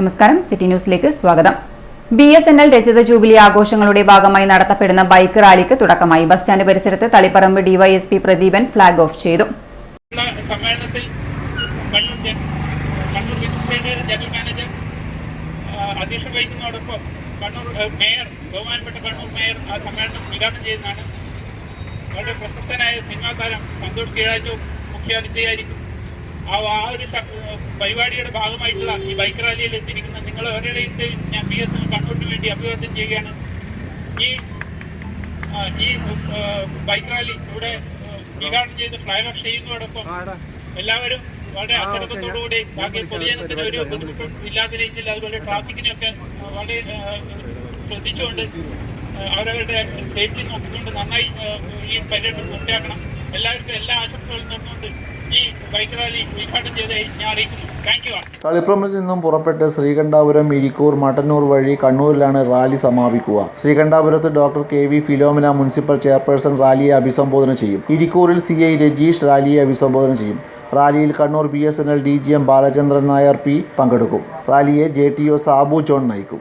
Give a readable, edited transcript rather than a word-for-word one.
നമസ്കാരം, സിറ്റി ന്യൂസിലേക്ക് സ്വാഗതം. BSNL രജത ജൂബിലി ആഘോഷങ്ങളുടെ ഭാഗമായി നടത്തപ്പെടുന്ന ബൈക്ക് റാലിക്ക് തുടക്കമായി. ബസ് സ്റ്റാൻഡ് പരിസരത്ത് Taliparamba DYSP Pradeepan flag off ചെയ്തു. സമ്മേളനത്തിൽ ജനറൽ മാനേജർ അധ്യക്ഷത വഹിക്കുന്നതോടൊപ്പം ബഹുമാനപ്പെട്ട കണ്ണൂർ മേയർ ആ സമ്മേളനം ഉദ്ഘാടനം ചെയ്യുന്നതാണ്. വളരെ പ്രശസ്തനായ സിനിമാ താരം സന്തോഷ് കീഴാറ്റൂർ മുഖ്യാതിഥിയായിരിക്കും. ആ ഒരു പരിപാടിയുടെ ഭാഗമായിട്ടുള്ള ഈ ബൈക്ക് റാലിയിൽ എത്തിയിരിക്കുന്ന നിങ്ങൾ ഓരോരുത്തരെയും ഞാൻ BSNL കണ്ണൂരിന് വേണ്ടി അഭിവാദ്യം ചെയ്യുകയാണ്. ഈ ബൈക്ക് റാലി ഇവിടെ ഉദ്ഘാടനം ചെയ്ത് ഫ്ളാഗ് ഓഫ് ചെയ്യുന്നതോടൊപ്പം എല്ലാവരും വളരെ അച്ചടക്കത്തോടുകൂടി ബാക്കി പൊതുജനത്തിന് ഒരു ബുദ്ധിമുട്ടും ഇല്ലാത്ത രീതിയിൽ അതുപോലെ ട്രാഫിക്കിനെയൊക്കെ വളരെ ശ്രദ്ധിച്ചുകൊണ്ട് അവരവരുടെ സേഫ്റ്റി നോക്കിക്കൊണ്ട് നന്നായി ഈ പര്യടനം പൂർത്തിയാക്കണം. എല്ലാവർക്കും എല്ലാ ആശംസകളും നേർന്നുകൊണ്ട് ഈ ബൈക്ക് റാലി ഉദ്ഘാടനം ചെയ്തതായി ഞാൻ അറിയിക്കുന്നു. Thank you. തളിപ്പറമ്പിൽ നിന്നും പുറപ്പെട്ട് ശ്രീകണ്ഠാപുരം, ഇരിക്കൂർ, മട്ടന്നൂർ വഴി കണ്ണൂരിലാണ് റാലി സമാപിക്കുക. ശ്രീകണ്ഠാപുരത്ത് doctor KV Philomina municipal chairperson റാലിയെ അഭിസംബോധന ചെയ്യും. ഇരിക്കൂറിൽ CI രജീഷ് റാലിയെ അഭിസംബോധന ചെയ്യും. റാലിയിൽ Kannur BSNL DGM Balachandran Nair P പങ്കെടുക്കും. റാലിയെ JTO സാബു ജോൺ നയിക്കും.